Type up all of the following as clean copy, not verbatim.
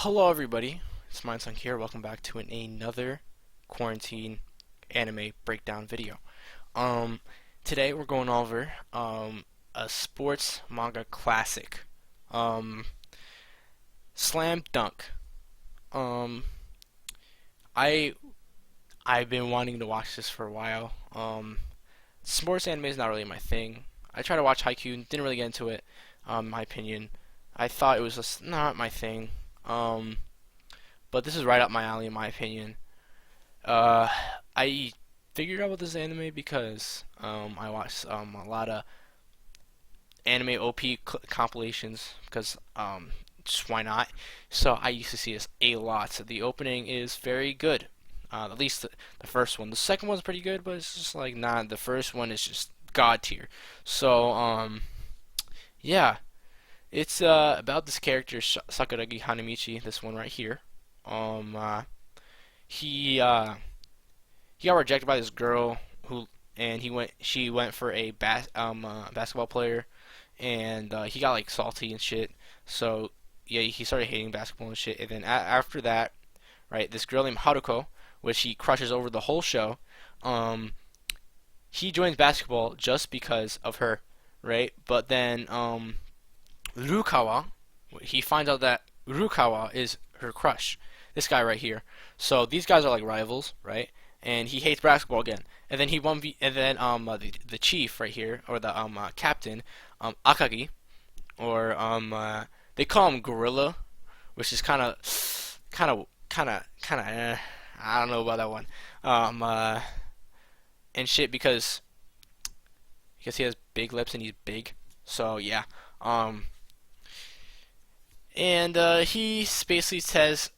Hello everybody, it's Mindsunk here. Welcome back to another quarantine anime breakdown video. Um, Today we're going over a sports manga classic, um, Slam Dunk. Um, I I've been wanting to watch this for a while. Sports anime is not really my thing. I tried to watch Haikyuu, didn't really get into it. In my opinion, I thought it was just not my thing. Um, but this is right up my alley in my opinion. Uh, I figured out about this anime because I watched a lot of anime OP compilations because just why not? So I used to see this a lot. So the opening is very good. At least the first one. The second one's pretty good, but it's just like not. The first one is just god tier. So yeah, it's about this character Sakuragi Hanamichi. This one right here. Um, uh, he uh, he got rejected by this girl who and she went for a basketball player, and he got like salty and shit. So yeah, he started hating basketball and shit. And then after that, right, this girl named Haruko, which he crushes over the whole show, um he joins basketball just because of her, right? But then Rukawa, he finds out that Rukawa is her crush. This guy right here. So these guys are like rivals, right? And he hates basketball again. And then he one v and then the chief right here, or the captain, Akagi, or they call him Gorilla, which is kind of I don't know about that one. Um uh and shit because he has big lips and he's big. So yeah. Um and he basically says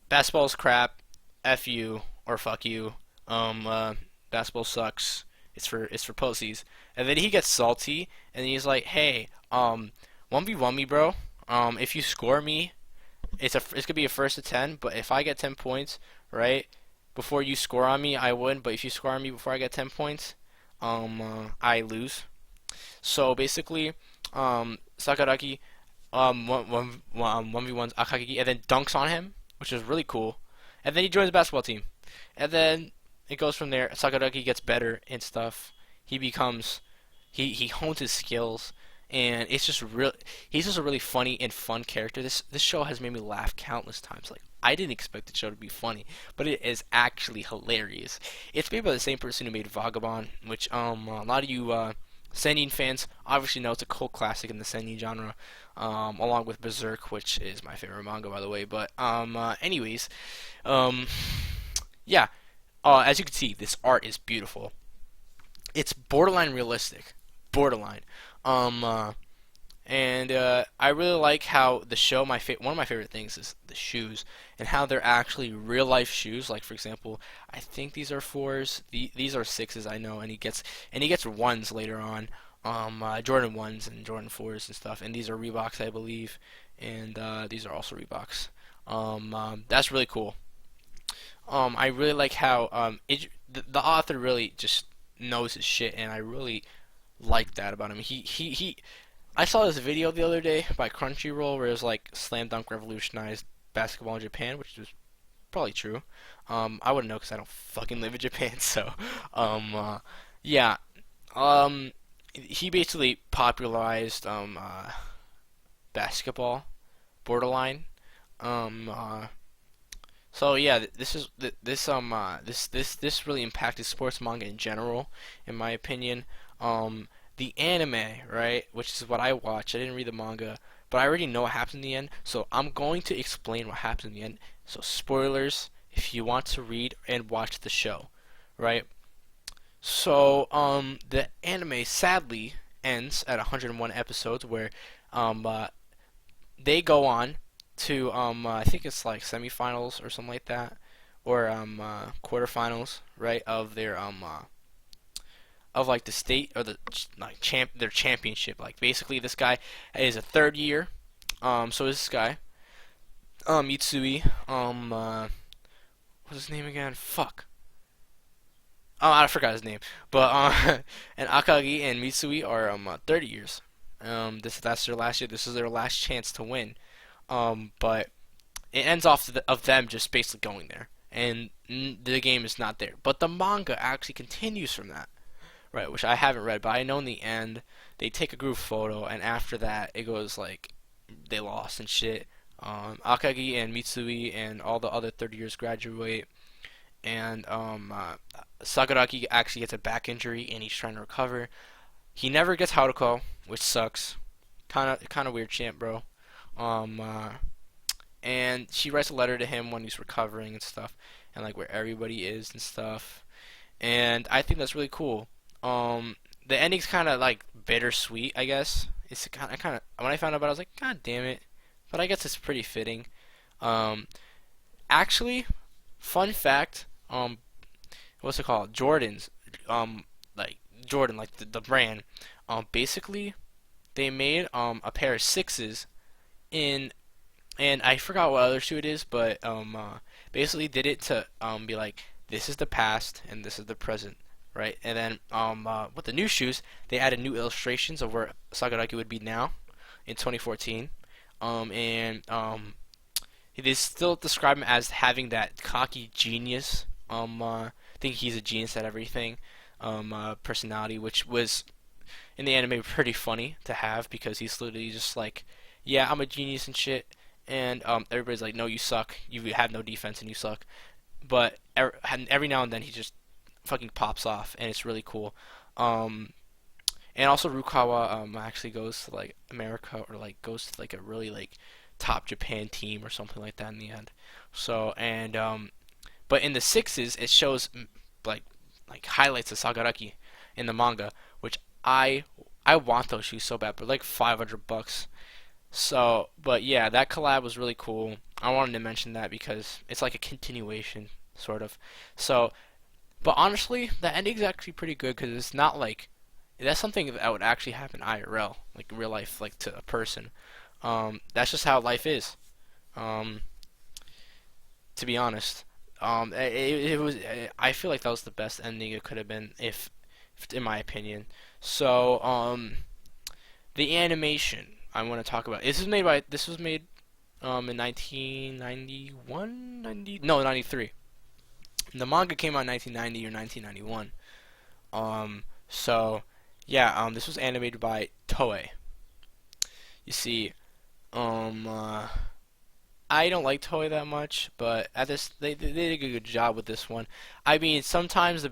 basketball's crap, F you or fuck you. Basketball sucks. It's for pussies. And then he gets salty and he's like, "Hey, 1v1 me, bro. If you score me, it's gonna be a first to 10, but if I get 10 points, right, before you score on me, I win, but if you score on me before I get 10 points, I lose." So basically, Sakuragi one v ones Akagi and then dunks on him, which is really cool. And then he joins the basketball team, and then it goes from there. Sakuragi gets better and stuff. He becomes he hones his skills, and it's just real. He's just a really funny and fun character. This show has made me laugh countless times. Like I didn't expect the show to be funny, but it is actually hilarious. It's made by the same person who made Vagabond, which a lot of you Sennin fans obviously know it's a cult classic in the Sennin genre, along with Berserk, which is my favorite manga by the way. But anyways, um, yeah. As you can see, this art is beautiful. It's borderline realistic, borderline. Um, uh, and I really like how the show. One of my favorite things is the shoes and how they're actually real life shoes. Like for example, I think these are fours. These are sixes. I know, and he gets ones later on. Jordan ones and Jordan fours and stuff. And these are Reeboks, I believe, and these are also Reeboks. That's really cool. I really like how the author really just knows his shit, and I really like that about him. He I saw this video the other day by Crunchyroll where it was like Slam Dunk revolutionized basketball in Japan, which is probably true. I wouldn't know because I don't fucking live in Japan, so yeah. Um, he basically popularized basketball, borderline. Um, uh, so yeah, this really impacted sports manga in general, in my opinion. The anime, right, which is what I watch. I didn't read the manga, but I already know what happens in the end. So I'm going to explain what happens in the end. So spoilers if you want to read and watch the show, right? So the anime sadly ends at 101 episodes, where um, uh, they go on to I think it's like semifinals or something like that, or quarterfinals, right, of their of like the state or the like their championship. Like basically, this guy is a third year. So is this guy, Mitsui. What's his name again? Fuck. Oh, I forgot his name. But and Akagi and Mitsui are 30 years. That's their last year. This is their last chance to win. But it ends off of them just basically going there, and the game is not there. But the manga actually continues from that, right? Which I haven't read, but I know in the end they take a group photo, and after that it goes like they lost and shit. Akagi and Mitsui and all the other 30 years graduate, and Sagaraki actually gets a back injury and he's trying to recover. He never gets Haruko, which sucks. Kind of weird champ, bro. Um, uh, and she writes a letter to him when he's recovering and stuff, and like where everybody is and stuff. And I think that's really cool. The ending's kind of like bittersweet, I guess. It's kind of when I found out about it, I was like, God damn it. But I guess it's pretty fitting. Um, Actually, fun fact. What's it called? Jordan's. Like Jordan, like the brand. Basically, they made a pair of sixes in, and I forgot what other shoe it is, but basically did it to be like, this is the past and this is the present, right? And then with the new shoes, they added new illustrations of where Sagaraki would be now in 2014. And they still describe him as having that cocky genius. Think he's a genius at everything. Personality, which was in the anime pretty funny to have because he's literally just like, yeah, I'm a genius and shit, and everybody's like, no, you suck. You have no defense and you suck. But every now and then he just fucking pops off, and it's really cool. And also Rukawa actually goes to like America, or like goes to like a really like top Japan team or something like that in the end. So and but in the sixes it shows like highlights of Sagaraki in the manga, which I want those shoes so bad, but like $500. So, but yeah, that collab was really cool. I wanted to mention that because it's like a continuation, sort of. So, but honestly, the ending's actually pretty good because it's not like that's something that would actually happen IRL, like real life, like to a person. That's just how life is. Um, to be honest, it was. I feel like that was the best ending it could have been, if in my opinion. So, the animation I want to talk about. This was made in 1991, 90, no, 93. The manga came out in 1990 or 1991. So yeah, this was animated by Toei. You see, um, uh, I don't like Toei that much, but at this they did a good job with this one. I mean, sometimes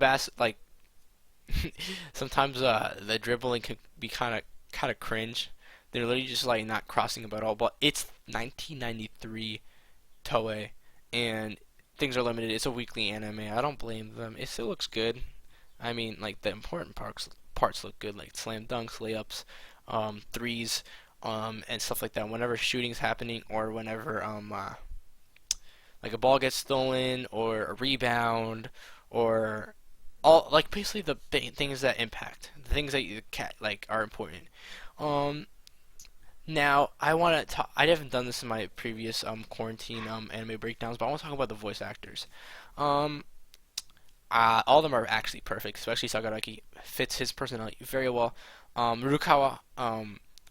sometimes the dribbling can be kind of cringe. They're literally just like not crossing about all, but it's 1993 Toei, and things are limited. It's a weekly anime. I don't blame them. It still looks good. I mean, like the important parts look good, like slam dunks, layups, threes, and stuff like that. Whenever shooting's happening, or whenever like a ball gets stolen, or a rebound, or all like basically the things that impact, the things that you like are important. Um, Now I want to talk. I haven't done this in my previous quarantine anime breakdowns, but I want to talk about the voice actors. Um, all of them are actually perfect, especially Sagaraki fits his personality very well. Rukawa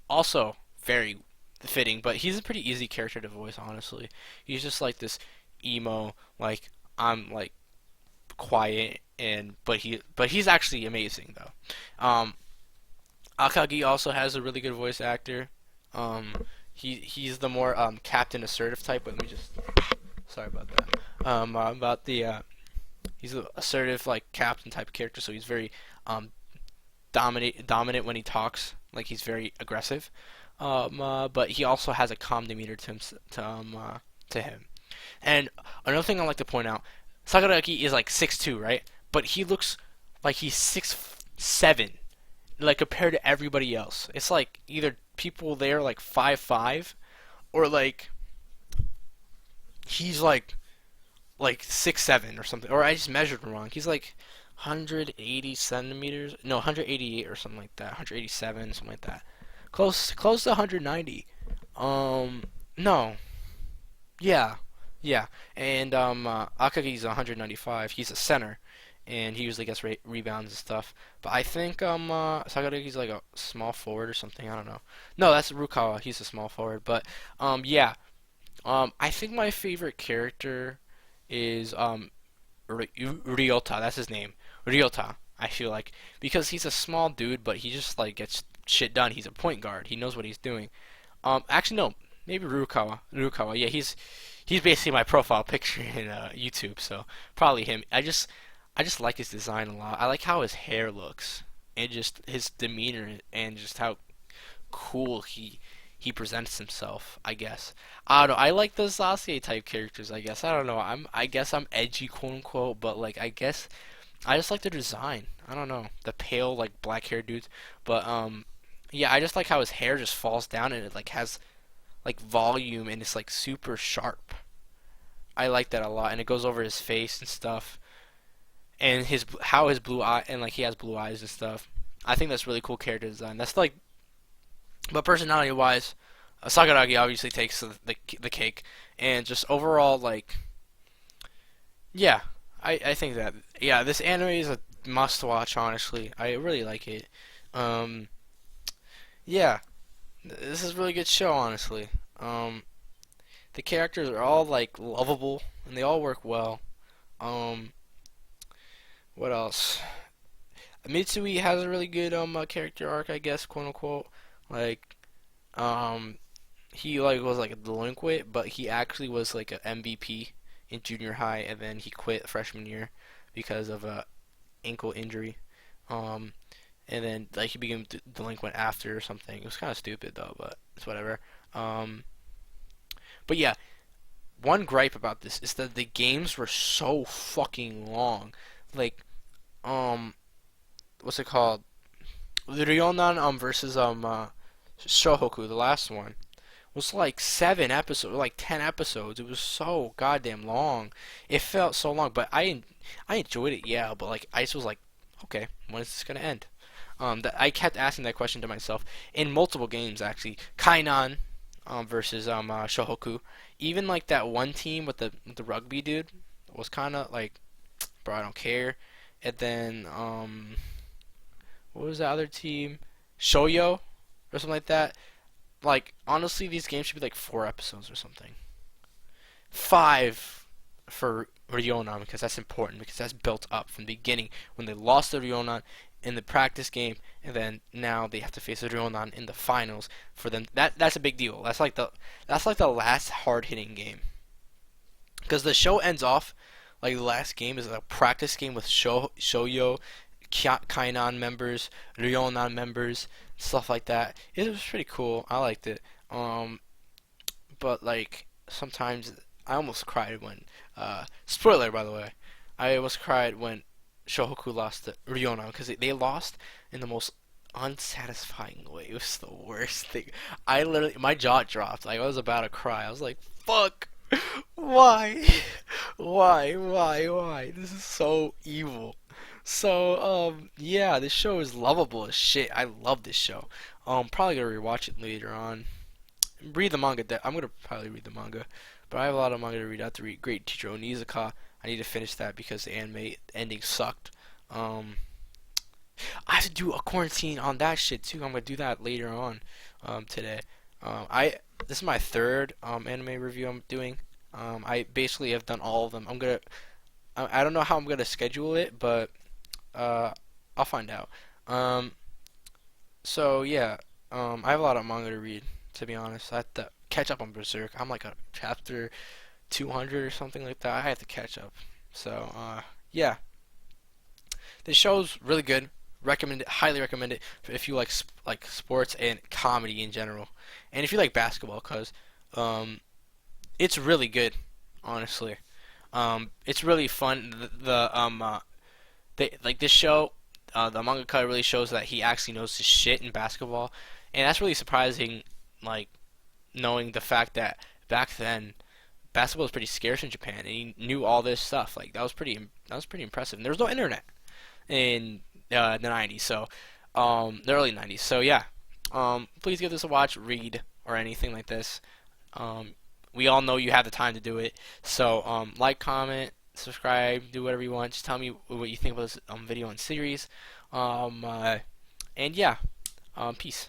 also very fitting, but he's a pretty easy character to voice. Honestly, he's just like this emo, like I'm like quiet, and but he's actually amazing though. Akagi also has a really good voice actor. He's the more captain assertive type. But let me just sorry about that. About the he's an assertive like captain type of character, so he's very dominant when he talks. Like he's very aggressive. But he also has a calm demeanor to him. And another thing I like to point out, Sagaraki is like 6'2", right? But he looks like he's 6'7", like compared to everybody else. It's like either people there like 5'5", or like he's like 6'7" or something. Or I just measured him wrong. He's like 180 centimeters, no, 188 or something like that. 187, something like that. Close to 190. No, yeah, yeah. And Akagi's 195. He's a center, and he usually gets rebounds and stuff. But I think Sagaraki's like a small forward or something. I don't know. No, that's Rukawa. He's a small forward. But yeah, I think my favorite character is Ryota. That's his name, Ryota. I feel like because he's a small dude, but he just like gets shit done. He's a point guard. He knows what he's doing. Actually no, maybe Rukawa. Rukawa. Yeah, he's basically my profile picture in YouTube, so probably him. I just like his design a lot. I like how his hair looks and just his demeanor and just how cool he presents himself, I guess. I don't know. I like the Sasuke type characters, I guess. I don't know. I guess I'm edgy, quote unquote, but like I guess I just like the design. I don't know. The pale like black haired dudes. But yeah, I just like how his hair just falls down and it like has like volume and it's like super sharp. I like that a lot and it goes over his face and stuff. And his how his blue eye and like he has blue eyes and stuff. I think that's really cool character design. That's like but personality wise, Sakuragi obviously takes the cake, and just overall like yeah, I think that yeah this anime is a must watch. Honestly, I really like it. Um, yeah, this is a really good show. Honestly, the characters are all like lovable and they all work well. Um, what else? Mitsui has a really good character arc, I guess, quote unquote. Like um he like was like a delinquent, but he actually was like a MVP in junior high, and then he quit freshman year because of a ankle injury. Um, and then like he became delinquent after or something. It was kind of stupid though, but it's whatever. Um, but yeah, one gripe about this is that the games were so fucking long. Like, um, what's it called? The Ryonan versus Shohoku, the last one, was like 7 episodes, like 10 episodes. It was so goddamn long. It felt so long, but I enjoyed it, yeah. But like I just was like, okay, when is this gonna end? I kept asking that question to myself in multiple games actually. Kainan versus Shohoku. Even like that one team with the rugby dude was kind of like, bro, I don't care. And then what was the other team? Shoyo or something like that. Like honestly, these games should be like 4 episodes or something. 5 for Ryonan because that's important because that's built up from the beginning when they lost to Ryonan in the practice game, and then now they have to face Ryonan in the finals for them. That's a big deal. That's like the last hard hitting game because the show ends off like the last game is a practice game with Shoyo, Kainan members, Ryonan members, stuff like that. It was pretty cool. I liked it. But like sometimes I almost cried when spoiler by the way. I almost cried when Shohoku lost to Ryonan because they lost in the most unsatisfying way. It was the worst thing. I literally my jaw dropped. Like I was about to cry. I was like, "Fuck! Why? Why? This is so evil." So, yeah, this show is lovable as shit. I love this show. Probably gonna rewatch it later on. Read the manga. I'm gonna probably read the manga, but I have a lot of manga to read. I have to read Great Teacher Onizuka. I need to finish that because the anime ending sucked. Um, I have to do a quarantine on that shit too. I'm gonna do that later on, today. I This is my third anime review I'm doing. I basically have done all of them. I don't know how I'm gonna schedule it, but uh, I'll find out. Um, so yeah, I have a lot of manga to read. To be honest, I have to catch up on Berserk. I'm like a chapter 200 or something like that. I have to catch up. So yeah, this show's really good. Recommend it, highly recommend it if you like like sports and comedy in general, and if you like basketball, cause um, it's really good. Honestly, it's really fun. Like this show, the mangaka really shows that he actually knows his shit in basketball, and that's really surprising. Like knowing the fact that back then basketball was pretty scarce in Japan, and he knew all this stuff. Like that was pretty impressive. And there was no internet in the '90s, so the early '90s. So yeah, please give this a watch, read, or anything like this. Um, we all know you have the time to do it. So like, comment, subscribe, do whatever you want. Just tell me what you think about this video and series. And yeah, peace.